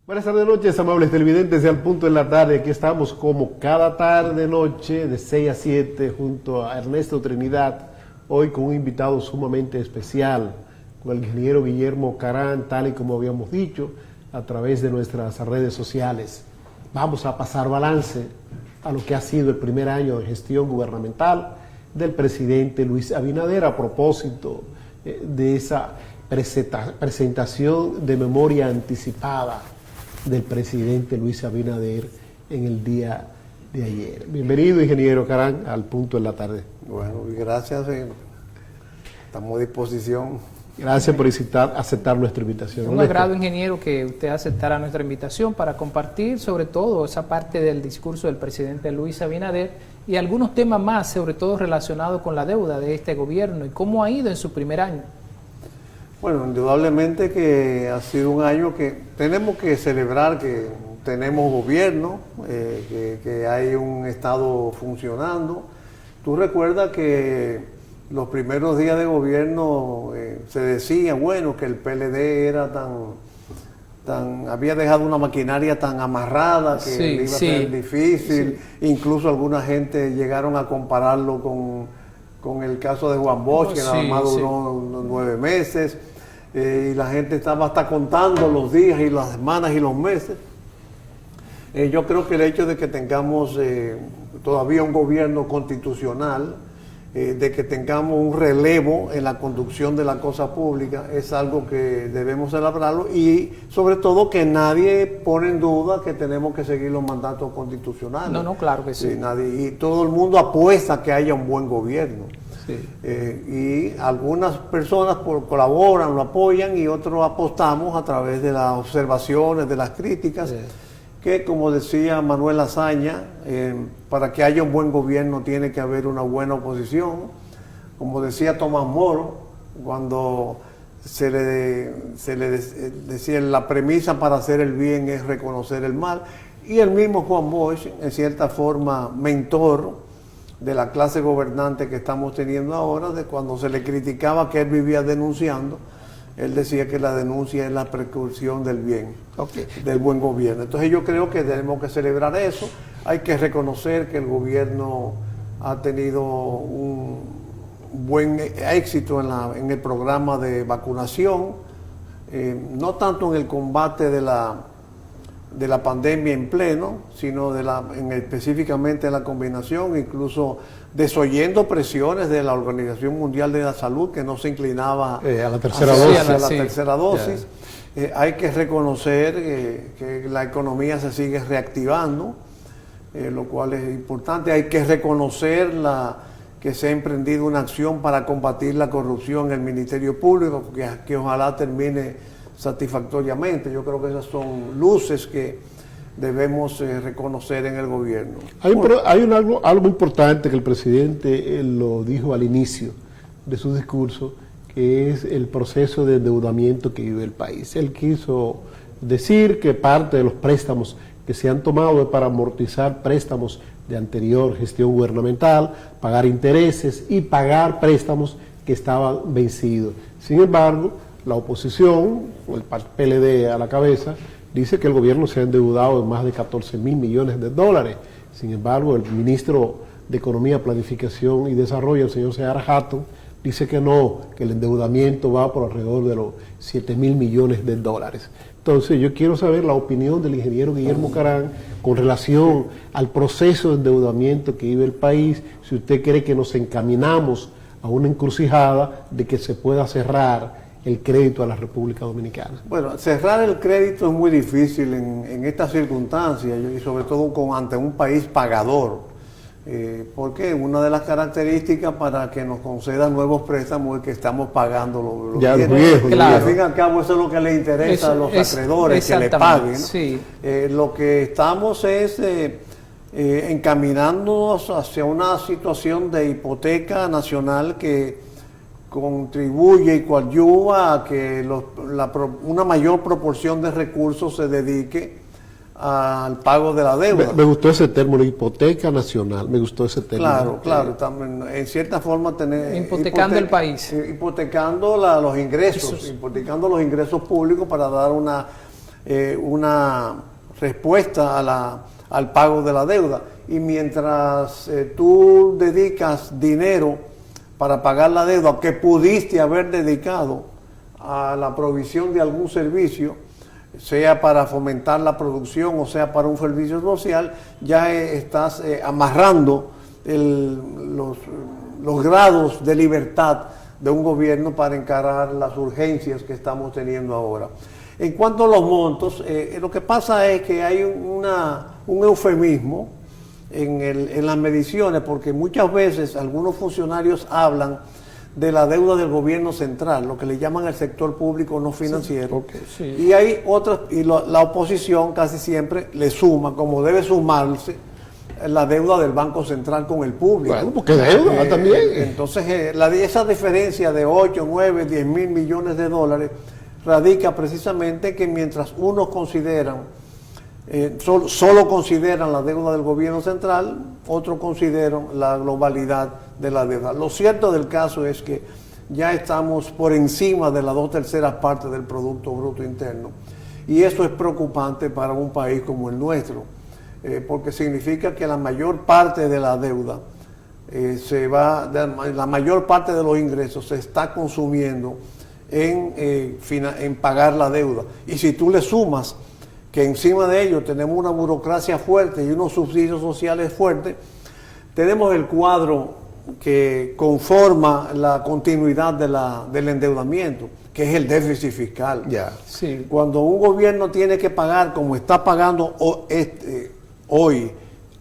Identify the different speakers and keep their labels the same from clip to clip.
Speaker 1: Buenas tardes, noches, amables televidentes de Al Punto en la Tarde. Aquí estamos como cada tarde, noche, de 6 a 7, junto a Ernesto Trinidad, hoy con un invitado sumamente especial, con el ingeniero Guillermo Carán, tal y como habíamos dicho, a través de nuestras redes sociales. Vamos a pasar balance a lo que ha sido el primer año de gestión gubernamental del presidente Luis Abinader a propósito de esa presentación de memoria anticipada del presidente Luis Abinader en el día de ayer. Bienvenido, ingeniero Carán, al Punto en la Tarde.
Speaker 2: Bueno, gracias. Estamos a disposición.
Speaker 1: Gracias por aceptar nuestra invitación.
Speaker 3: Un agrado, ingeniero, que usted aceptara nuestra invitación para compartir sobre todo esa parte del discurso del presidente Luis Abinader y algunos temas más, sobre todo relacionados con la deuda de este gobierno y cómo ha ido en su primer año.
Speaker 2: Bueno, indudablemente que ha sido un año que tenemos que celebrar, que tenemos gobierno, que hay un Estado funcionando. Tú recuerdas que los primeros días de gobierno se decía, bueno, que el PLD era había dejado una maquinaria tan amarrada que iba a ser difícil. Sí. Incluso alguna gente llegaron a compararlo con el caso de Juan Bosch, que nada más duró 9 meses. Y la gente estaba hasta contando los días y las semanas y los meses. Yo creo que el hecho de que tengamos todavía un gobierno constitucional, de que tengamos un relevo en la conducción de la cosa pública, es algo que debemos celebrarlo y sobre todo que nadie pone en duda que tenemos que seguir los mandatos constitucionales.
Speaker 3: No, claro que sí.
Speaker 2: Y todo el mundo apuesta a que haya un buen gobierno.
Speaker 3: Sí.
Speaker 2: Y algunas personas colaboran, lo apoyan y otros apostamos a través de las observaciones, de las críticas, sí, que como decía Manuel Azaña, para que haya un buen gobierno tiene que haber una buena oposición. Como decía Tomás Moro, cuando se le decía la premisa para hacer el bien es reconocer el mal, y el mismo Juan Bosch, en cierta forma mentor de la clase gobernante que estamos teniendo ahora, de cuando se le criticaba que él vivía denunciando, él decía que la denuncia es la precursión del bien, del buen gobierno. Entonces yo creo que tenemos que celebrar eso. Hay que reconocer que el gobierno ha tenido un buen éxito en el programa de vacunación, no tanto en el combate de la pandemia en pleno, sino específicamente en la combinación, incluso desoyendo presiones de la Organización Mundial de la Salud, que no se inclinaba
Speaker 1: a la tercera dosis.
Speaker 2: Tercera dosis. Hay que reconocer que la economía se sigue reactivando, lo cual es importante. Hay que reconocer que se ha emprendido una acción para combatir la corrupción en el Ministerio Público, que ojalá termine satisfactoriamente. Yo creo que esas son luces que debemos reconocer en el gobierno.
Speaker 1: Hay algo importante que el presidente lo dijo al inicio de su discurso, que es el proceso de endeudamiento que vive el país. Él quiso decir que parte de los préstamos que se han tomado es para amortizar préstamos de anterior gestión gubernamental, pagar intereses y pagar préstamos que estaban vencidos. Sin embargo, la oposición, o el PLD a la cabeza, dice que el gobierno se ha endeudado en más de 14.000 millones de dólares. Sin embargo, el ministro de Economía, Planificación y Desarrollo, el señor Seara Hatton, dice que no, que el endeudamiento va por alrededor de los 7.000 millones de dólares. Entonces, yo quiero saber la opinión del ingeniero Guillermo Carán con relación al proceso de endeudamiento que vive el país, si usted cree que nos encaminamos a una encrucijada de que se pueda cerrar el crédito a la República Dominicana.
Speaker 2: Bueno, cerrar el crédito es muy difícil en estas circunstancias y sobre todo ante un país pagador. Porque una de las características para que nos concedan nuevos préstamos es que estamos pagando los
Speaker 1: viejos.
Speaker 3: Claro.
Speaker 2: Y al fin y al cabo eso es lo que le interesa a los acreedores, que le paguen.
Speaker 3: Sí.
Speaker 2: Lo que estamos es encaminándonos hacia una situación de hipoteca nacional que contribuye y coadyuva a que una mayor proporción de recursos se dedique al pago de la deuda.
Speaker 1: Me gustó ese término, hipoteca nacional, me gustó ese término.
Speaker 2: Claro, también, en cierta forma
Speaker 3: hipotecando el país.
Speaker 2: Hipotecando los ingresos, hipotecando los ingresos públicos para dar una una respuesta al pago de la deuda. Y mientras tú dedicas dinero para pagar la deuda que pudiste haber dedicado a la provisión de algún servicio, sea para fomentar la producción o sea para un servicio social, ya estás amarrando los grados de libertad de un gobierno para encarar las urgencias que estamos teniendo ahora. En cuanto a los montos, lo que pasa es que hay un eufemismo en las mediciones, porque muchas veces algunos funcionarios hablan de la deuda del gobierno central, lo que le llaman el sector público no financiero. Sí, sí. Y hay otras, y la oposición casi siempre le suma, como debe sumarse, la deuda del Banco Central con el público.
Speaker 1: Bueno, porque deuda también.
Speaker 2: Entonces, esa diferencia de 8, 9, 10 mil millones de dólares radica precisamente que mientras unos consideran, solo consideran la deuda del gobierno central, otros consideran la globalidad de la deuda. Lo cierto del caso es que ya estamos por encima de las 2/3 partes del Producto Bruto Interno, y eso es preocupante para un país como el nuestro, porque significa que la mayor parte de la deuda la mayor parte de los ingresos se está consumiendo en pagar la deuda. Y si tú le sumas que encima de ello tenemos una burocracia fuerte y unos subsidios sociales fuertes, tenemos el cuadro que conforma la continuidad del endeudamiento, que es el déficit fiscal.
Speaker 3: Sí.
Speaker 2: Cuando un gobierno tiene que pagar, como está pagando hoy,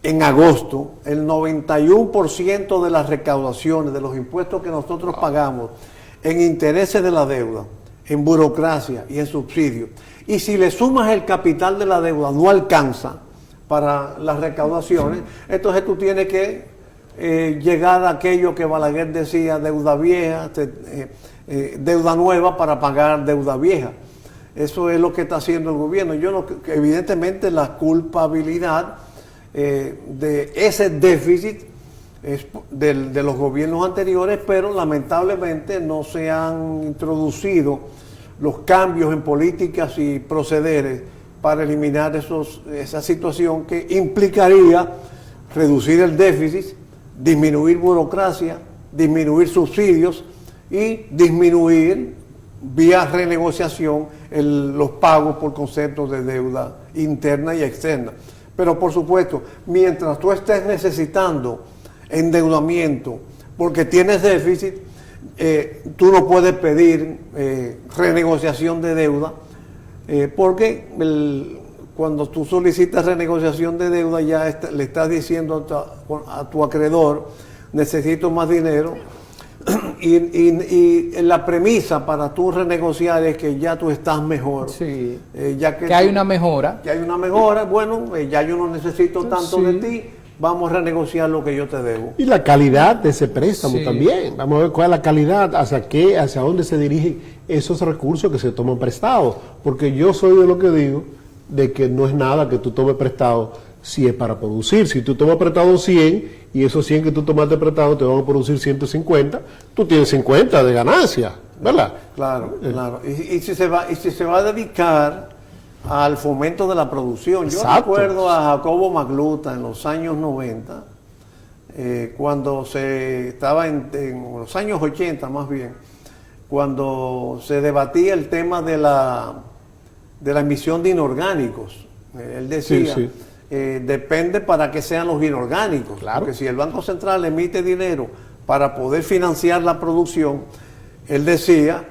Speaker 2: en agosto, el 91% de las recaudaciones, de los impuestos que nosotros pagamos en intereses de la deuda, en burocracia y en subsidios, y si le sumas el capital de la deuda, no alcanza para las recaudaciones, entonces tú tienes que llegar a aquello que Balaguer decía, deuda vieja, deuda nueva para pagar deuda vieja. Eso es lo que está haciendo el gobierno. Evidentemente la culpabilidad de ese déficit es de los gobiernos anteriores, pero lamentablemente no se han introducido los cambios en políticas y procederes para eliminar esa situación que implicaría reducir el déficit, disminuir burocracia, disminuir subsidios y disminuir vía renegociación los pagos por conceptos de deuda interna y externa. Pero por supuesto, mientras tú estés necesitando endeudamiento porque tienes déficit, tú no puedes pedir renegociación de deuda, porque cuando tú solicitas renegociación de deuda ya le estás diciendo a tu acreedor, necesito más dinero, y la premisa para tú renegociar es que ya tú estás mejor.
Speaker 3: Sí.
Speaker 2: Ya
Speaker 3: que hay una mejora.
Speaker 2: Que hay una mejora, bueno, ya yo no necesito tanto de ti, vamos a renegociar lo que yo te debo.
Speaker 1: Y la calidad de ese préstamo también. Vamos a ver cuál es la calidad, hacia dónde se dirigen esos recursos que se toman prestados. Porque yo soy de lo que digo, de que no es nada que tú tomes prestado si es para producir. Si tú tomas prestado 100 y esos 100 que tú tomaste prestado te van a producir 150, tú tienes 50 de ganancia, ¿verdad?
Speaker 2: Claro, claro. Y si se va a dedicar al fomento de la producción. Yo recuerdo a Jacobo Magluta en los años 90, cuando se estaba en los años 80 más bien, cuando se debatía el tema de la emisión de inorgánicos. Él decía, depende para qué sean los inorgánicos, porque si el Banco Central emite dinero para poder financiar la producción, él decía,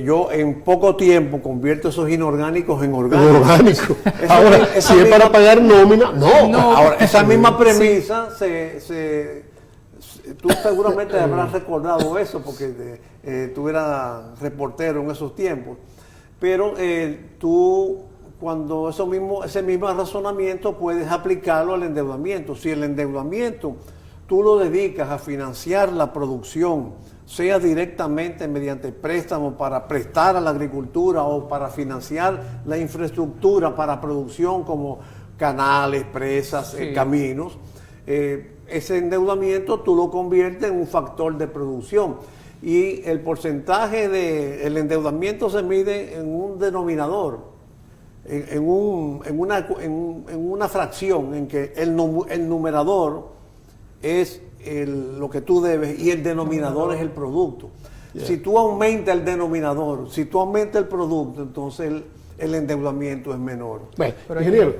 Speaker 2: yo en poco tiempo convierto esos inorgánicos en orgánicos.
Speaker 1: Ahora, si es para pagar nómina, no.
Speaker 2: Ahora, esa misma premisa, tú seguramente habrás recordado eso, porque tú eras reportero en esos tiempos, pero tú, cuando ese mismo razonamiento puedes aplicarlo al endeudamiento. Si el endeudamiento tú lo dedicas a financiar la producción, sea directamente mediante préstamos para prestar a la agricultura o para financiar la infraestructura para producción como canales, presas, caminos, ese endeudamiento tú lo conviertes en un factor de producción. Y el porcentaje del endeudamiento se mide en un denominador. en una fracción en que el numerador es lo que tú debes y el denominador es el producto. Yeah. Si tú aumentas el denominador, si tú aumentas el producto, entonces el endeudamiento es menor.
Speaker 1: Bueno, ingeniero,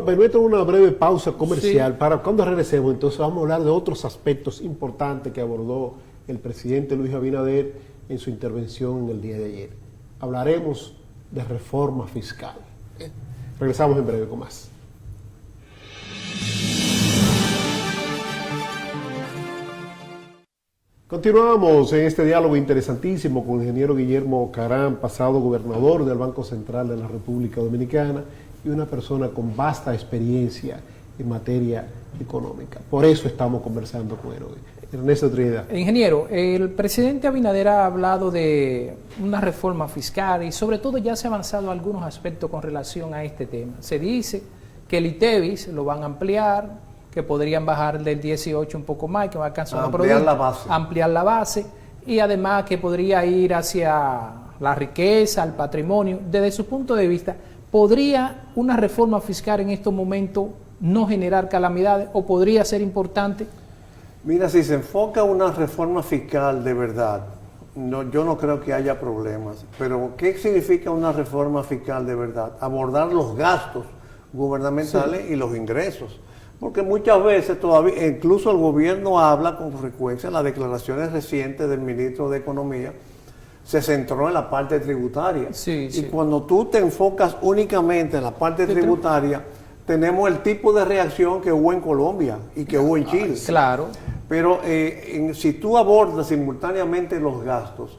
Speaker 1: permítame una breve pausa comercial. Sí. Para cuando regresemos, entonces vamos a hablar de otros aspectos importantes que abordó el presidente Luis Abinader en su intervención en el día de ayer. Hablaremos de reforma fiscal. Regresamos en breve con más. Continuamos en este diálogo interesantísimo con el ingeniero Guillermo Caram, pasado gobernador del Banco Central de la República Dominicana y una persona con vasta experiencia en materia económica. Por eso estamos conversando con él hoy. Ernesto Trinidad.
Speaker 3: Ingeniero, el presidente Abinader ha hablado de una reforma fiscal y sobre todo ya se ha avanzado algunos aspectos con relación a este tema. Se dice que el ITEVIS lo van a ampliar, que podrían bajar del 18 un poco más, que va a alcanzar ampliar la base, y además que podría ir hacia la riqueza, el patrimonio. Desde su punto de vista, ¿podría una reforma fiscal en estos momentos no generar calamidades o podría ser importante?
Speaker 2: Mira, si se enfoca una reforma fiscal de verdad, yo no creo que haya problemas, pero ¿qué significa una reforma fiscal de verdad? Abordar los gastos gubernamentales y los ingresos. Porque muchas veces todavía, incluso el gobierno habla con frecuencia, en las declaraciones recientes del ministro de Economía, se centró en la parte tributaria. Y cuando tú te enfocas únicamente en la parte tributaria, tenemos el tipo de reacción que hubo en Colombia y que hubo en Chile.
Speaker 3: Claro.
Speaker 2: Pero si tú abordas simultáneamente los gastos,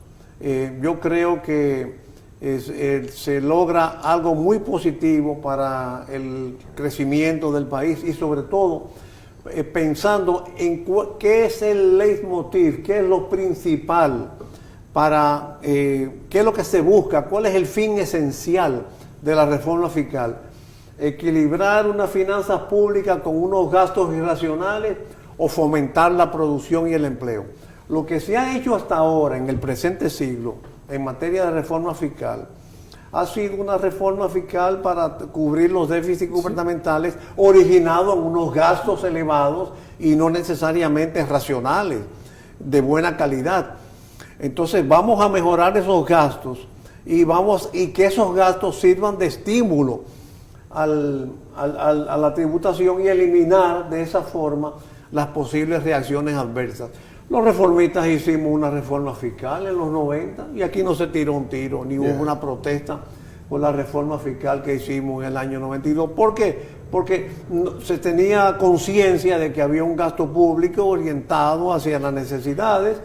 Speaker 2: yo creo que se logra algo muy positivo para el crecimiento del país y sobre todo pensando en qué es el leitmotiv, qué es lo principal para qué es lo que se busca, cuál es el fin esencial de la reforma fiscal. Equilibrar una finanza pública con unos gastos irracionales o fomentar la producción y el empleo. Lo que se ha hecho hasta ahora en el presente siglo en materia de reforma fiscal ha sido una reforma fiscal para cubrir los déficits gubernamentales originados en unos gastos elevados y no necesariamente racionales, de buena calidad. Entonces vamos a mejorar esos gastos y que esos gastos sirvan de estímulo a la tributación y eliminar de esa forma las posibles reacciones adversas. Los reformistas hicimos una reforma fiscal en los 90 y aquí no se tiró un tiro, ni hubo una protesta por la reforma fiscal que hicimos en el año 92. ¿Por qué? Porque se tenía conciencia de que había un gasto público orientado hacia las necesidades.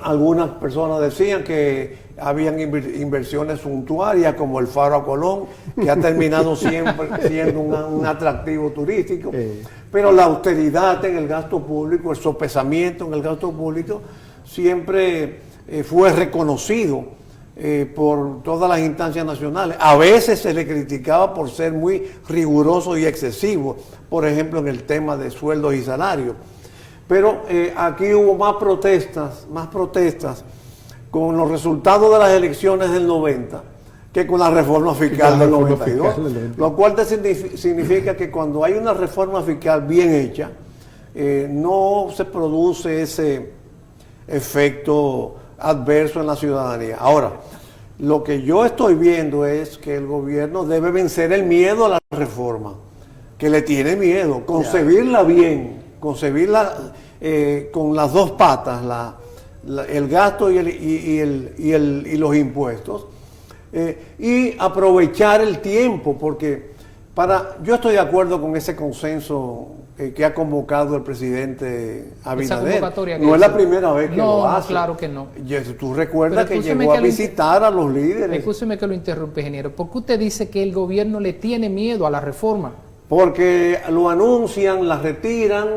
Speaker 2: Algunas personas decían que habían inversiones suntuarias como el Faro a Colón, que ha terminado siempre siendo un atractivo turístico. Pero la austeridad en el gasto público, el sopesamiento en el gasto público, siempre fue reconocido por todas las instancias nacionales. A veces se le criticaba por ser muy riguroso y excesivo, por ejemplo en el tema de sueldos y salarios. Pero aquí hubo más protestas con los resultados de las elecciones del 90 que con la reforma fiscal del 92, lo cual significa que cuando hay una reforma fiscal bien hecha, no se produce ese efecto adverso en la ciudadanía. Ahora, lo que yo estoy viendo es que el gobierno debe vencer el miedo a la reforma, que le tiene miedo, concebirla bien, concebirla con las dos patas, el gasto y los impuestos, y aprovechar el tiempo, porque yo estoy de acuerdo con ese consenso que ha convocado el presidente Abinader. No es la primera vez que lo hace.
Speaker 3: No, claro que no.
Speaker 2: Tú recuerdas que llegó a visitar a los líderes.
Speaker 3: Escúcheme que lo interrumpe, ingeniero. ¿Por qué usted dice que el gobierno le tiene miedo a la reforma?
Speaker 2: Porque lo anuncian, la retiran,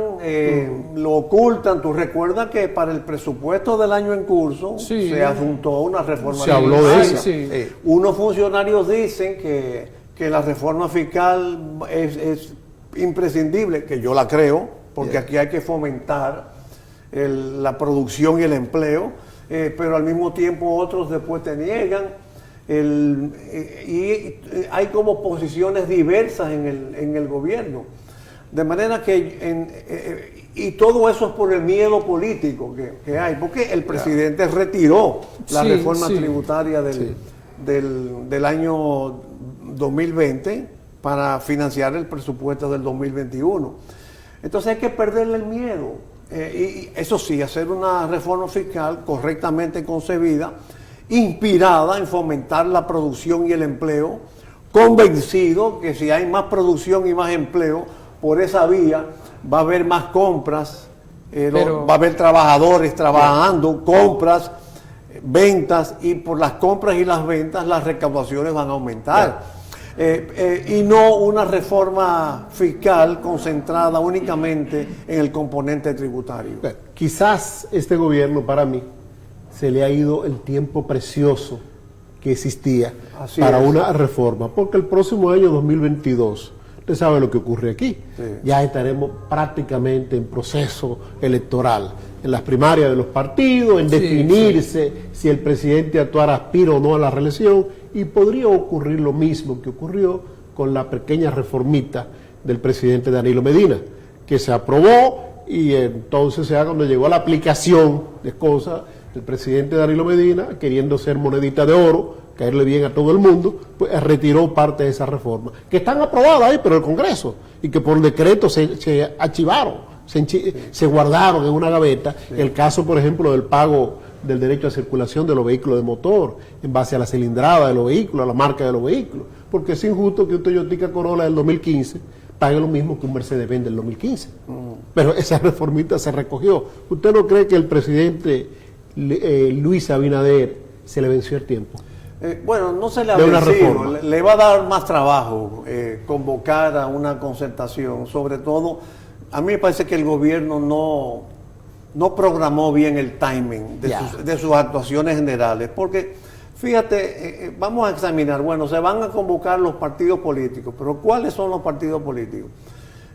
Speaker 2: lo ocultan. Tú recuerdas que para el presupuesto del año en curso se adjuntó una reforma fiscal.
Speaker 1: Se habló de eso.
Speaker 2: Unos funcionarios dicen que la reforma fiscal es imprescindible, que yo la creo, porque aquí hay que fomentar la producción y el empleo, pero al mismo tiempo otros después te niegan. hay como posiciones diversas en el gobierno. De manera que, y todo eso es por el miedo político que hay, porque el presidente retiró la reforma tributaria del año 2020 para financiar el presupuesto del 2021. Entonces hay que perderle el miedo. Y eso sí, hacer una reforma fiscal correctamente concebida, inspirada en fomentar la producción y el empleo, convencido que si hay más producción y más empleo, por esa vía va a haber más compras, va a haber trabajadores trabajando, compras, ventas, y por las compras y las ventas las recaudaciones van a aumentar. Y no una reforma fiscal concentrada únicamente en el componente tributario.
Speaker 1: Quizás este gobierno, para mí, se le ha ido el tiempo precioso que existía para una reforma, porque el próximo año 2022, usted sabe lo que ocurre aquí, ya estaremos prácticamente en proceso electoral, en las primarias de los partidos, en definirse si el presidente actual aspira o no a la reelección, y podría ocurrir lo mismo que ocurrió con la pequeña reformita del presidente Danilo Medina, que se aprobó, y entonces ya cuando llegó a la aplicación de cosas, el presidente Danilo Medina, queriendo ser monedita de oro, caerle bien a todo el mundo, pues retiró parte de esa reforma, que están aprobadas ahí, pero el Congreso, y que por decreto se archivaron, se guardaron en una gaveta. El caso, por ejemplo, del pago del derecho a circulación de los vehículos de motor, en base a la cilindrada de los vehículos, a la marca de los vehículos, porque es injusto que un Toyota Corolla del 2015 pague lo mismo que un Mercedes-Benz del 2015. Pero esa reformita se recogió. ¿Usted no cree que el presidente Luis Abinader se le venció el tiempo?
Speaker 2: Bueno, no se le ha vencido, le va a dar más trabajo convocar a una concertación. Sobre todo, a mí me parece que el gobierno no programó bien el timing de sus actuaciones generales, porque fíjate, vamos a examinar, bueno, se van a convocar los partidos políticos, pero ¿cuáles son los partidos políticos?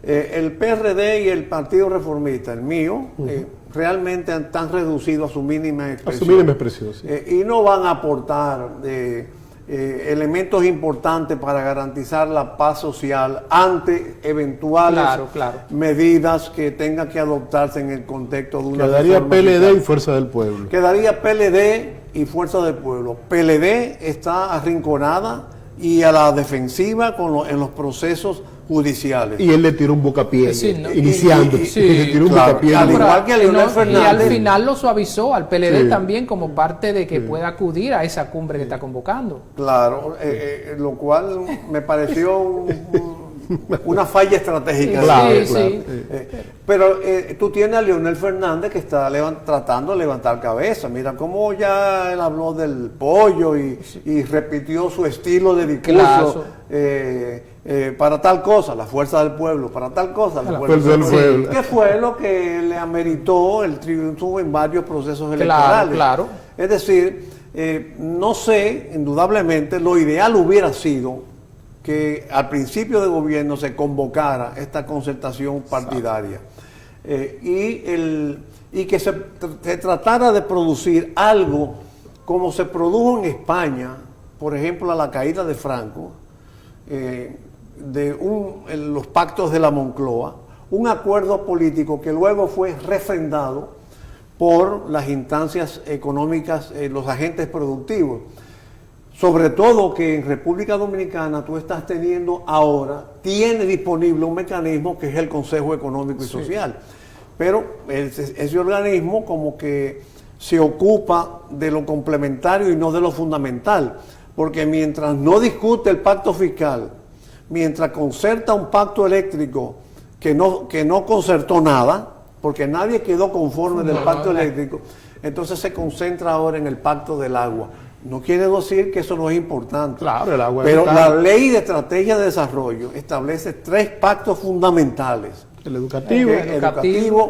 Speaker 2: El PRD y el Partido Reformista, el mío, realmente están reducidos a su mínima expresión. A su mínima expresión, sí. Y no van a aportar elementos importantes para garantizar la paz social ante eventuales medidas que tengan que adoptarse en el contexto de una
Speaker 1: Quedaría PLD y Fuerza del Pueblo.
Speaker 2: Quedaría PLD y Fuerza del Pueblo. PLD está arrinconada y a la defensiva en los procesos judiciales.
Speaker 1: Y él le tiró un bocapié, iniciando. Le tiró un bocapié.
Speaker 2: Al igual que Leonel Fernández.
Speaker 3: Y al final lo suavizó al PLD también como parte de que pueda acudir a esa cumbre que está convocando.
Speaker 2: Claro, lo cual me pareció una falla estratégica. Pero tú tienes a Leonel Fernández que está tratando de levantar cabeza. Mira cómo ya él habló del pollo y repitió su estilo de discurso. Para tal cosa, la fuerza del pueblo, para tal cosa, la fuerza del pueblo. Que fue lo que le ameritó el triunfo en varios procesos electorales. Es decir, no sé, indudablemente, lo ideal hubiera sido que al principio de gobierno se convocara esta concertación partidaria y que se tratara de producir algo como se produjo en España, por ejemplo, a la caída de Franco, los pactos de la Moncloa, un acuerdo político que luego fue refrendado por las instancias económicas, los agentes productivos. Sobre todo que en República Dominicana tú estás teniendo ahora, tiene disponible un mecanismo que es el Consejo Económico y Social. Pero ese organismo como que se ocupa de lo complementario y no de lo fundamental. Porque mientras no discute el pacto fiscal, mientras concerta un pacto eléctrico que no concertó nada, porque nadie quedó conforme del pacto eléctrico, entonces se concentra ahora en el pacto del agua. No quiere decir que eso no es importante.
Speaker 1: Claro, el agua
Speaker 2: pero la Ley de Estrategia de Desarrollo establece 3 pactos fundamentales.
Speaker 1: El educativo,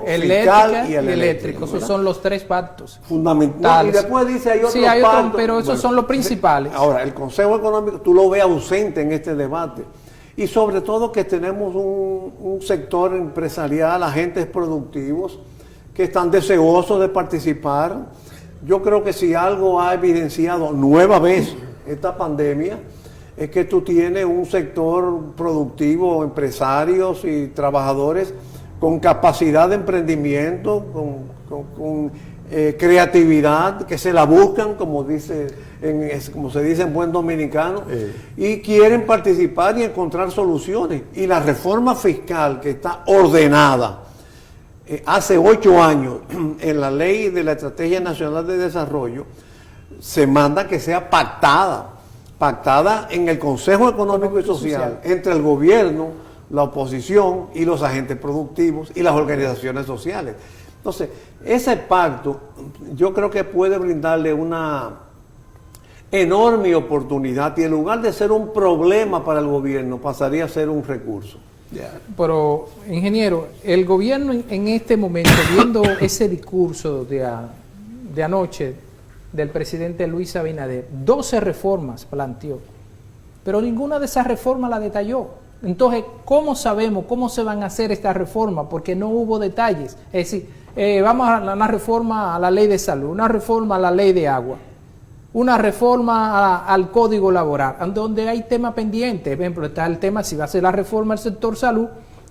Speaker 3: el fiscal y el eléctrico. Esos son los 3 pactos
Speaker 2: fundamentales. Y después dice hay otros pactos,
Speaker 3: pero esos son los principales.
Speaker 2: Ahora, el Consejo Económico, tú lo ves ausente en este debate. Y sobre todo que tenemos un sector empresarial, agentes productivos, que están deseosos de participar. Yo creo que si algo ha evidenciado nueva vez esta pandemia es que tú tienes un sector productivo, empresarios y trabajadores con capacidad de emprendimiento, con creatividad, que se la buscan, como se dice en buen dominicano, y quieren participar y encontrar soluciones. Y la reforma fiscal que está ordenada hace 8 años en la ley de la Estrategia Nacional de Desarrollo, se manda que sea pactada en el Consejo Económico y Social entre el gobierno, la oposición y los agentes productivos y las organizaciones sociales. Entonces, ese pacto yo creo que puede brindarle una enorme oportunidad y en lugar de ser un problema para el gobierno, pasaría a ser un recurso.
Speaker 3: Pero, ingeniero, el gobierno en este momento, viendo ese discurso de anoche del presidente Luis Abinader, 12 reformas planteó, pero ninguna de esas reformas la detalló. Entonces, ¿cómo sabemos cómo se van a hacer estas reformas? Porque no hubo detalles. Es decir, vamos a una reforma a la ley de salud, una reforma a la ley de agua, una reforma al código laboral, donde hay temas pendientes. Por ejemplo, está el tema, si va a hacer la reforma al sector salud,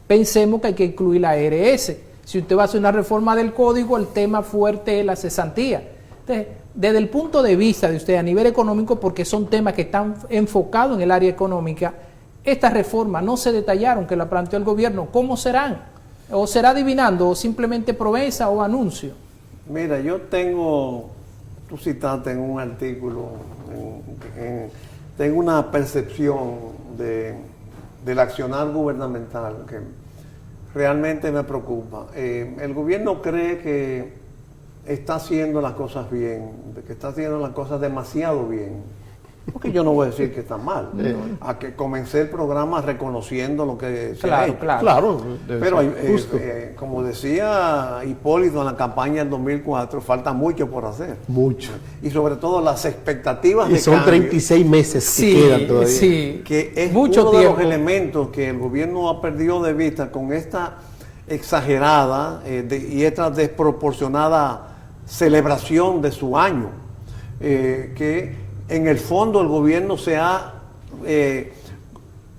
Speaker 3: pensemos que hay que incluir la ARS. Si usted va a hacer una reforma del código, el tema fuerte es la cesantía. Entonces, desde el punto de vista de usted a nivel económico, porque son temas que están enfocados en el área económica, estas reformas no se detallaron, que la planteó el gobierno. ¿Cómo serán? ¿O será adivinando, o simplemente promesa o anuncio?
Speaker 2: Mira, yo tengo, tú citaste en un artículo, tengo una percepción del accionar gubernamental que realmente me preocupa. El gobierno cree que está haciendo las cosas bien, que está haciendo las cosas demasiado bien. Porque yo no voy a decir que está mal. A que comencé el programa reconociendo lo que se ha hecho.
Speaker 1: Claro.
Speaker 2: Pero como decía Hipólito en la campaña del 2004, falta mucho por hacer.
Speaker 1: Mucho.
Speaker 2: Y sobre todo las expectativas de
Speaker 1: son
Speaker 2: cambio,
Speaker 1: 36 meses que quedan todavía.
Speaker 2: Sí, que es
Speaker 3: mucho
Speaker 2: uno
Speaker 3: tiempo.
Speaker 2: de los elementos que el gobierno ha perdido de vista con esta exagerada y esta desproporcionada celebración de su año. Que en el fondo el gobierno se ha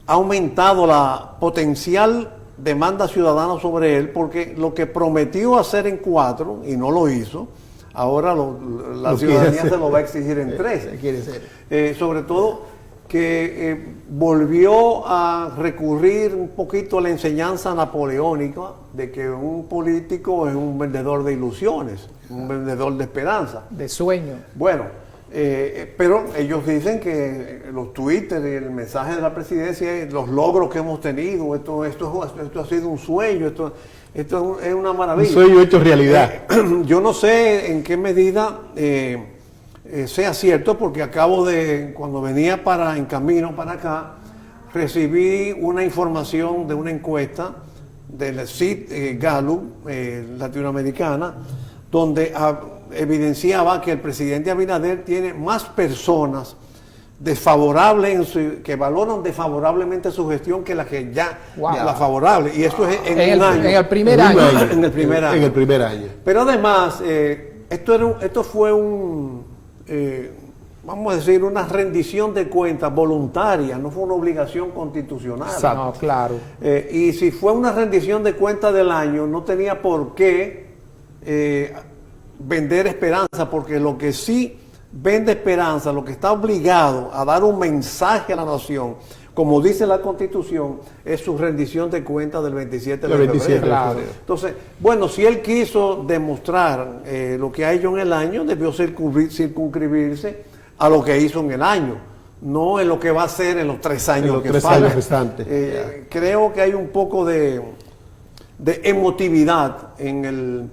Speaker 2: aumentado la potencial demanda ciudadana sobre él, porque lo que prometió hacer en 4 y no lo hizo, ahora la ciudadanía se lo va a exigir en 3. Sobre todo que volvió a recurrir un poquito a la enseñanza napoleónica de que un político es un vendedor de ilusiones, un vendedor de esperanza.
Speaker 3: De sueño.
Speaker 2: Bueno, pero ellos dicen que los Twitter y el mensaje de la presidencia, los logros que hemos tenido, esto ha sido un sueño, esto es una maravilla.
Speaker 1: Un sueño hecho realidad.
Speaker 2: Yo no sé en qué medida sea cierto, porque cuando venía en camino para acá, recibí una información de una encuesta del CID Gallup latinoamericana, donde evidenciaba que el presidente Abinader tiene más personas desfavorables que valoran desfavorablemente su gestión que las que la favorable, y eso es en un año.
Speaker 3: En el primer año.
Speaker 2: En el primer año.
Speaker 1: En el primer año.
Speaker 2: Pero además, esto fue vamos a decir, una rendición de cuentas voluntaria, no fue una obligación constitucional.
Speaker 1: Exacto.
Speaker 3: No, claro.
Speaker 2: Y si fue una rendición de cuentas del año, no tenía por qué vender esperanza, porque lo que sí vende esperanza, lo que está obligado a dar un mensaje a la nación, como dice la Constitución, es su rendición de cuentas del 27 de febrero.
Speaker 3: Claro.
Speaker 2: Entonces, bueno, si él quiso demostrar lo que ha hecho en el año, debió circunscribirse a lo que hizo en el año, no en lo que va a hacer en los 3 años que faltan.
Speaker 1: Restantes.
Speaker 2: Creo que hay un poco de emotividad en el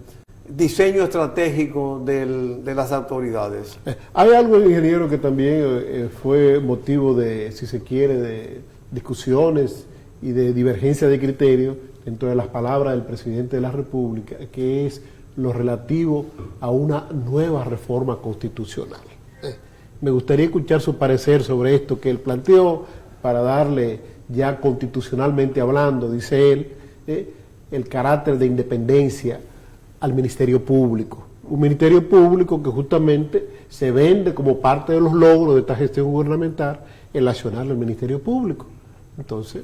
Speaker 2: diseño estratégico de las autoridades.
Speaker 1: Hay algo, ingeniero, que también fue motivo de, si se quiere, de discusiones y de divergencia de criterios dentro de las palabras del presidente de la República, que es lo relativo a una nueva reforma constitucional. Me gustaría escuchar su parecer sobre esto que él planteó, para darle, ya constitucionalmente hablando, dice él, el carácter de independencia al Ministerio Público. Un ministerio público que justamente se vende como parte de los logros de esta gestión gubernamental, el accionar al ministerio público. Entonces,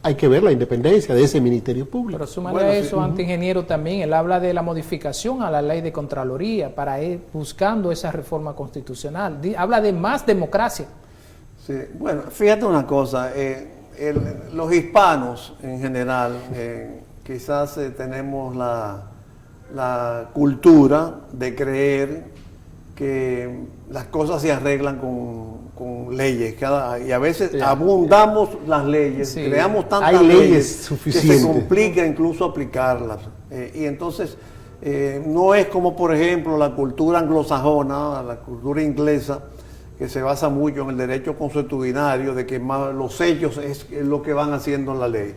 Speaker 1: hay que ver la independencia de ese ministerio público.
Speaker 3: Pero súmale a eso, ante ingeniero, también él habla de la modificación a la ley de Contraloría para ir buscando esa reforma constitucional. Habla de más democracia.
Speaker 2: Sí, bueno, fíjate una cosa, los hispanos en general, quizás tenemos la cultura de creer que las cosas se arreglan con leyes, y a veces abundamos las leyes, creamos tantas leyes que se complica incluso aplicarlas. Y entonces no es como, por ejemplo, la cultura anglosajona, la cultura inglesa, que se basa mucho en el derecho consuetudinario, de que los hechos es lo que van haciendo la ley.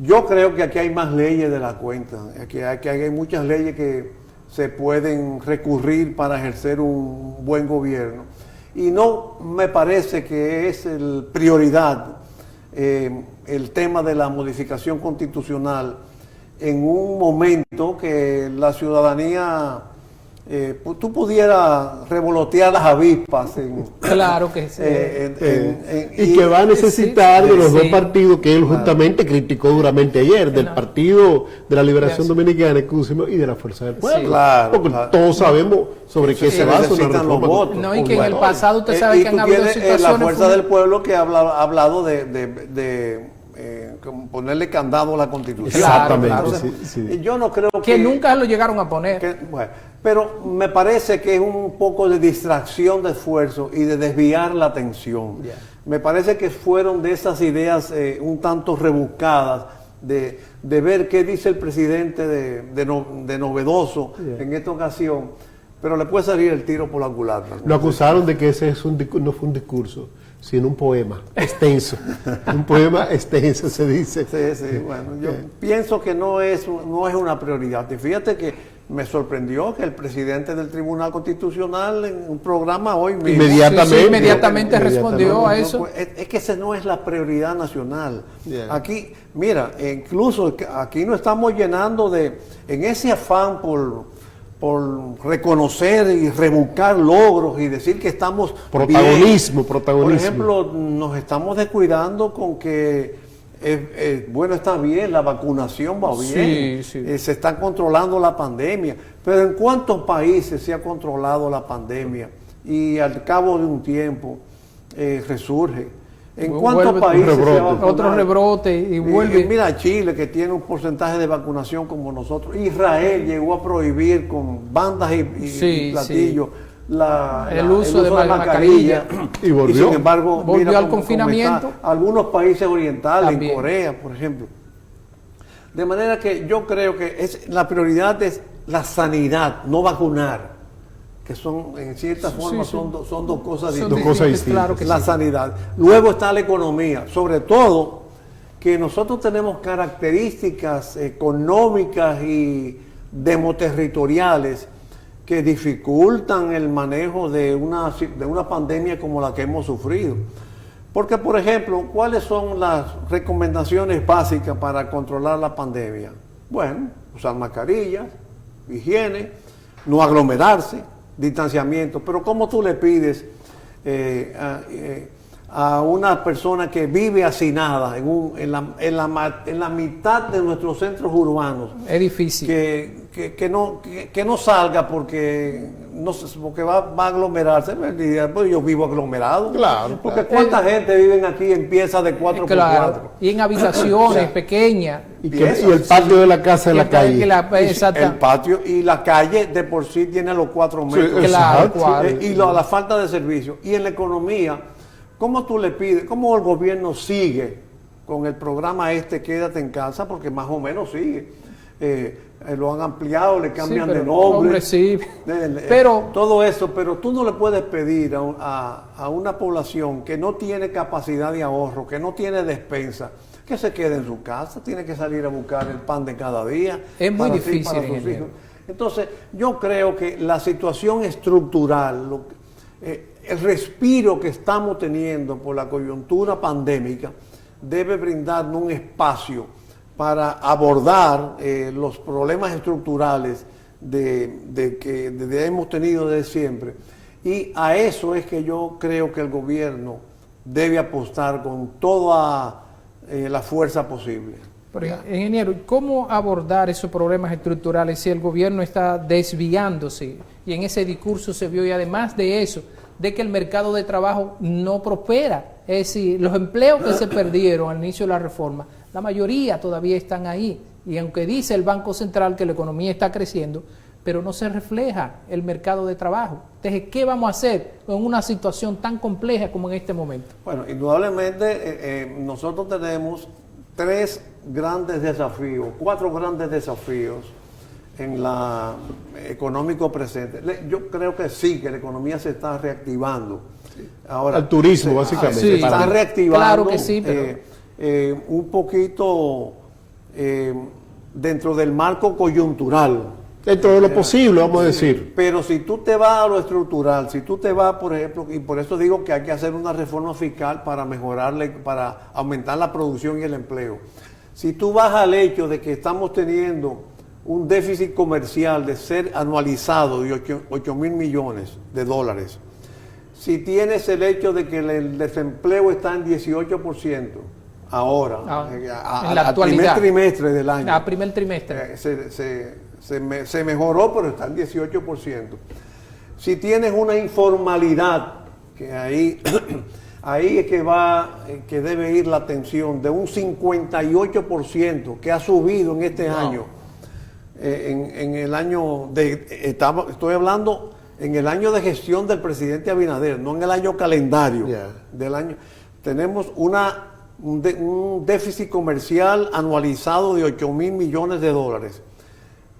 Speaker 2: Yo creo que aquí hay más leyes de la cuenta, que hay muchas leyes que se pueden recurrir para ejercer un buen gobierno. Y no me parece que es prioridad el tema de la modificación constitucional en un momento que la ciudadanía, tú pudieras revolotear las avispas.
Speaker 3: Claro que sí.
Speaker 1: Y que va a necesitar de los dos partidos que él justamente criticó duramente ayer, del Partido de la Liberación Dominicana y de la Fuerza del Pueblo.
Speaker 2: Sí, claro,
Speaker 1: porque todos sabemos sobre qué se basa una reforma.
Speaker 3: No, y que en el pasado usted sabe que han habido situaciones.
Speaker 2: La Fuerza del Pueblo que ha hablado de ponerle candado a la Constitución.
Speaker 1: Exactamente.
Speaker 2: Entonces,
Speaker 1: sí.
Speaker 2: Yo no creo
Speaker 3: que nunca lo llegaron a poner.
Speaker 2: Bueno, pero me parece que es un poco de distracción de esfuerzo y de desviar la atención. Me parece que fueron de esas ideas un tanto rebuscadas de ver qué dice el presidente de novedoso en esta ocasión, pero le puede salir el tiro por la culata.
Speaker 1: Lo acusaron de que ese no fue un discurso, sino un poema extenso. Un poema extenso, se dice.
Speaker 2: Sí, bueno, yo pienso que no es una prioridad. Y fíjate que me sorprendió que el presidente del Tribunal Constitucional en un programa hoy mismo
Speaker 3: inmediatamente respondió a eso.
Speaker 2: Es que esa no es la prioridad nacional. Aquí, mira, incluso aquí nos estamos llenando en ese afán por reconocer y rebuscar logros y decir que estamos
Speaker 1: protagonismo.
Speaker 2: Por ejemplo, nos estamos descuidando con que bueno, está bien, la vacunación va bien, se está controlando la pandemia, pero ¿en cuántos países se ha controlado la pandemia y al cabo de un tiempo resurge? ¿En cuántos países se ha vacunado?
Speaker 3: Otro rebrote y vuelve.
Speaker 2: Mira Chile, que tiene un porcentaje de vacunación como nosotros. Israel llegó a prohibir con bandas y platillos el uso de mascarilla.
Speaker 1: Y volvió.
Speaker 2: Sin embargo,
Speaker 3: volvió al confinamiento.
Speaker 2: Algunos países orientales,
Speaker 3: también.
Speaker 2: En Corea, por ejemplo. De manera que yo creo que la prioridad es la sanidad, no vacunar. Que son, en cierta forma, son dos cosas distintas.
Speaker 3: Claro que
Speaker 2: la sanidad. Luego está la economía, sobre todo que nosotros tenemos características económicas y demoterritoriales que dificultan el manejo de una pandemia como la que hemos sufrido. Porque, por ejemplo, ¿cuáles son las recomendaciones básicas para controlar la pandemia? Bueno, usar mascarillas, higiene, no aglomerarse, distanciamiento. Pero ¿cómo tú le pides a una persona que vive hacinada en la mitad de nuestros centros urbanos?
Speaker 3: Es difícil.
Speaker 2: Que no salga porque va a aglomerarse. Pues yo vivo aglomerado.
Speaker 1: Claro.
Speaker 2: Porque ¿cuánta gente vive aquí en piezas de 4x4?
Speaker 3: Claro. Y en habitaciones pequeñas.
Speaker 1: Y el patio de la casa en la calle.
Speaker 2: El patio y la calle de por sí tiene los 4 metros.
Speaker 3: Claro.
Speaker 2: Y la falta de servicio. Y en la economía, ¿cómo tú le pides? ¿Cómo el gobierno sigue con el programa Quédate en casa? Porque más o menos sigue. Lo han ampliado, le cambian de nombre.
Speaker 3: Pero
Speaker 2: todo eso, pero tú no le puedes pedir a una población que no tiene capacidad de ahorro, que no tiene despensa, que se quede en su casa, tiene que salir a buscar el pan de cada día.
Speaker 3: Es muy difícil.
Speaker 2: Para sus hijos. Entonces, yo creo que la situación estructural, el respiro que estamos teniendo por la coyuntura pandémica, debe brindarnos un espacio para abordar los problemas estructurales que hemos tenido desde siempre. Y a eso es que yo creo que el gobierno debe apostar con toda la fuerza posible.
Speaker 3: Pero, ingeniero, ¿cómo abordar esos problemas estructurales si el gobierno está desviándose? Y en ese discurso se vio, y además de eso, de que el mercado de trabajo no prospera. Es decir, los empleos que se perdieron al inicio de la reforma, la mayoría todavía están ahí. Y aunque dice el Banco Central que la economía está creciendo, pero no se refleja el mercado de trabajo. Entonces, ¿qué vamos a hacer en una situación tan compleja como en este momento?
Speaker 2: Bueno, indudablemente nosotros tenemos 4 grandes desafíos en la económico presente. Yo creo que sí, que la economía se está reactivando. Ahora,
Speaker 1: al turismo, básicamente.
Speaker 2: Se está reactivando.
Speaker 3: Claro que sí, pero
Speaker 2: un poquito dentro del marco coyuntural.
Speaker 1: Dentro de lo posible, vamos a decir.
Speaker 2: Pero si tú te vas a lo estructural, si tú te vas, por ejemplo, y por eso digo que hay que hacer una reforma fiscal para mejorarle, para aumentar la producción y el empleo. Si tú vas al hecho de que estamos teniendo un déficit comercial de ser anualizado de 8.000 millones de dólares, si tienes el hecho de que el desempleo está en 18%, ahora,
Speaker 3: en la actualidad,
Speaker 2: primer trimestre del año.
Speaker 3: A primer trimestre.
Speaker 2: Se mejoró, pero está en 18%. Si tienes una informalidad, que ahí es que debe ir la atención, de un 58% que ha subido en este año, en el año estoy hablando en el año de gestión del presidente Abinader, no en el año calendario del año. Tenemos un déficit comercial anualizado de 8.000 millones de dólares.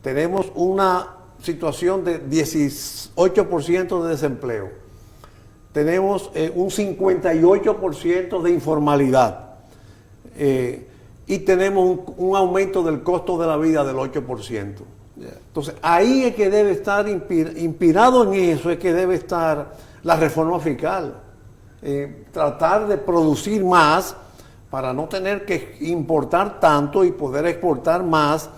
Speaker 2: Tenemos una situación de 18% de desempleo. Tenemos un 58% de informalidad. Y tenemos un aumento del costo de la vida del 8%. Entonces, ahí es que debe estar, inspirado en eso, es que debe estar la reforma fiscal. Tratar de producir más para no tener que importar tanto y poder exportar más.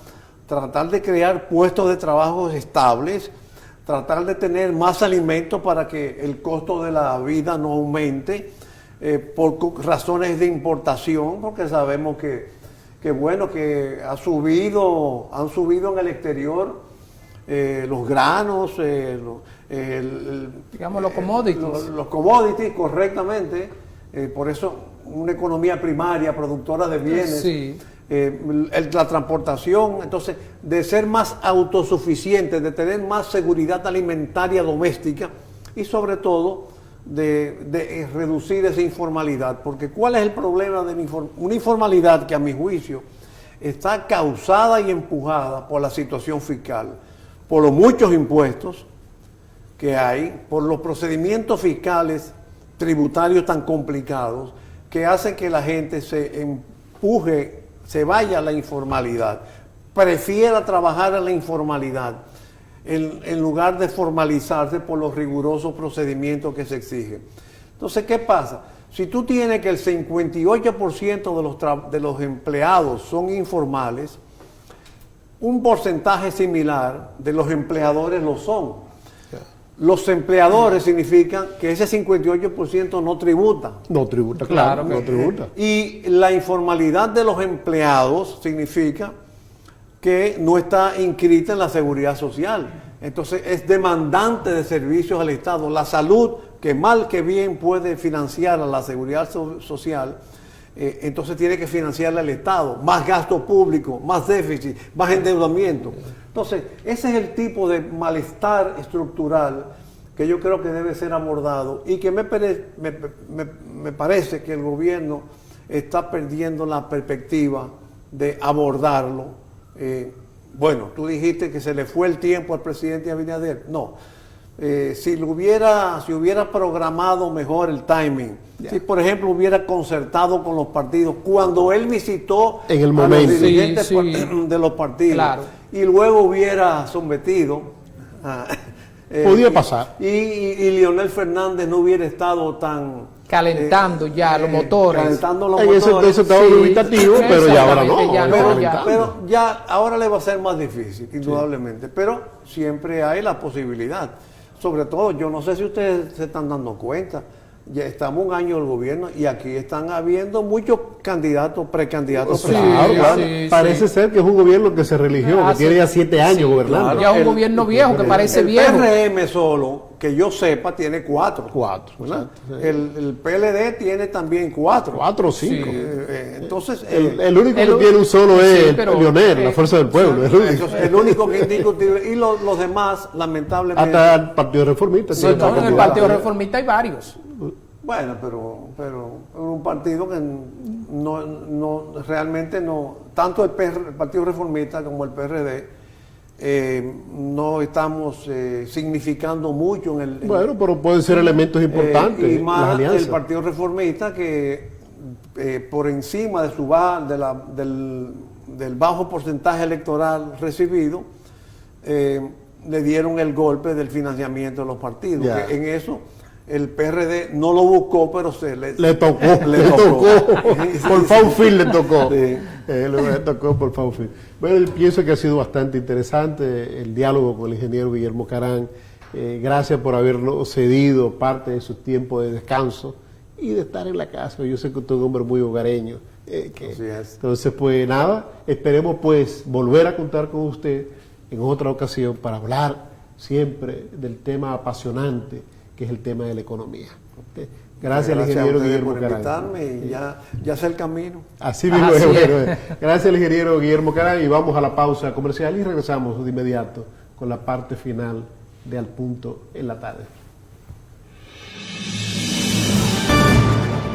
Speaker 2: Tratar de crear puestos de trabajo estables, tratar de tener más alimentos para que el costo de la vida no aumente por razones de importación, porque sabemos que han subido en el exterior los granos,
Speaker 3: digamos los commodities.
Speaker 2: Los commodities, correctamente. Por eso una economía primaria, productora de bienes.
Speaker 3: Sí.
Speaker 2: La transportación, entonces, de ser más autosuficiente, de tener más seguridad alimentaria doméstica y sobre todo de reducir esa informalidad. Porque ¿cuál es el problema de una informalidad que a mi juicio está causada y empujada por la situación fiscal, por los muchos impuestos que hay, por los procedimientos fiscales tributarios tan complicados que hacen que la gente se vaya a la informalidad, prefiera trabajar en la informalidad en lugar de formalizarse por los rigurosos procedimientos que se exigen. Entonces, ¿qué pasa? Si tú tienes que el 58% de los empleados son informales, un porcentaje similar de los empleadores lo son. Los empleadores significan que ese 58% no tributa.
Speaker 1: No tributa, claro, no tributa.
Speaker 2: Y la informalidad de los empleados significa que no está inscrita en la seguridad social. Entonces es demandante de servicios al Estado. La salud, que mal que bien puede financiar a la seguridad social, entonces tiene que financiarla al Estado. Más gasto público, más déficit, más endeudamiento. Entonces, ese es el tipo de malestar estructural que yo creo que debe ser abordado y que me parece que el gobierno está perdiendo la perspectiva de abordarlo. Bueno, tú dijiste que se le fue el tiempo al presidente Abinader. No. Si hubiera programado mejor el timing, si por ejemplo hubiera concertado con los partidos cuando él visitó
Speaker 1: en el momento
Speaker 2: a los dirigentes de los partidos,
Speaker 3: claro,
Speaker 2: y luego hubiera sometido
Speaker 1: podía pasar
Speaker 2: y Leonel Fernández no hubiera estado tan
Speaker 3: calentando ya los motores.
Speaker 2: Calentando los
Speaker 1: En ese
Speaker 2: motores.
Speaker 1: entonces estaba
Speaker 3: Sí,
Speaker 1: dubitativo, pero ya ahora no.
Speaker 3: exactamente, ya
Speaker 1: ahora
Speaker 3: no,
Speaker 1: está
Speaker 3: ya.
Speaker 1: calentando.
Speaker 2: Pero ya ahora le va a ser más difícil, indudablemente. Pero siempre hay la posibilidad. Sobre todo, yo no sé si ustedes se están dando cuenta, ya estamos un año del gobierno y aquí están habiendo muchos candidatos, precandidatos.
Speaker 3: Sí,
Speaker 1: Claro, claro.
Speaker 3: sí,
Speaker 1: Parece
Speaker 3: sí.
Speaker 1: ser que es un gobierno que se religió,
Speaker 3: Ah,
Speaker 1: que tiene
Speaker 3: sí.
Speaker 1: ya 7 años
Speaker 3: Sí,
Speaker 1: gobernando.
Speaker 2: claro.
Speaker 3: Ya un
Speaker 2: El-
Speaker 3: gobierno viejo que parece
Speaker 2: el
Speaker 3: viejo.
Speaker 2: PRM solo, que yo sepa, tiene 4.
Speaker 1: 4,
Speaker 2: ¿verdad?
Speaker 1: exacto, sí.
Speaker 2: El PLD tiene también 4.
Speaker 1: 4 o 5.
Speaker 2: Entonces,
Speaker 1: El único
Speaker 3: el-
Speaker 1: que tiene un solo
Speaker 3: sí,
Speaker 1: es
Speaker 3: pero,
Speaker 1: el Lionel, la fuerza del pueblo. Es el único.
Speaker 2: eso es el único que es indiscutible. Y los demás, lamentablemente.
Speaker 1: Hasta el Partido Reformista.
Speaker 3: Sí,
Speaker 1: tiene
Speaker 3: no,
Speaker 1: otra
Speaker 3: en el
Speaker 1: cantidad.
Speaker 3: Partido Reformista hay varios.
Speaker 2: Bueno, pero un partido que no realmente no. Tanto el Partido Reformista como el PRD no estamos significando mucho en el.
Speaker 1: Bueno, pero pueden ser elementos importantes.
Speaker 2: Y
Speaker 1: las
Speaker 2: más
Speaker 1: alianzas.
Speaker 2: el Partido Reformista que por encima de del bajo porcentaje electoral recibido, le dieron el golpe del financiamiento de los partidos.
Speaker 1: Ya.
Speaker 2: Que en eso el PRD no lo buscó, pero le
Speaker 1: tocó,
Speaker 2: le
Speaker 1: le tocó. Por Faunfil le tocó.
Speaker 2: Sí.
Speaker 1: Le tocó por Faunfil. Bueno, yo pienso que ha sido bastante interesante el diálogo con el ingeniero Guillermo Carán. Gracias por habernos cedido parte de su tiempo de descanso y de estar en la casa. Yo sé que usted es un hombre muy hogareño.
Speaker 2: Así es.
Speaker 1: Entonces, pues nada, esperemos pues volver a contar con usted en otra ocasión para hablar siempre del tema apasionante que es el tema de la economía. Gracias al
Speaker 2: a
Speaker 1: ingeniero
Speaker 2: ustedes
Speaker 1: Guillermo
Speaker 2: por
Speaker 1: Carán.
Speaker 2: invitarme y ya sé el camino.
Speaker 1: Así mismo
Speaker 3: Así
Speaker 1: es.
Speaker 3: es.
Speaker 1: Bueno, gracias al ingeniero Guillermo Carán y vamos a la pausa comercial y regresamos de inmediato con la parte final de Al Punto en la Tarde.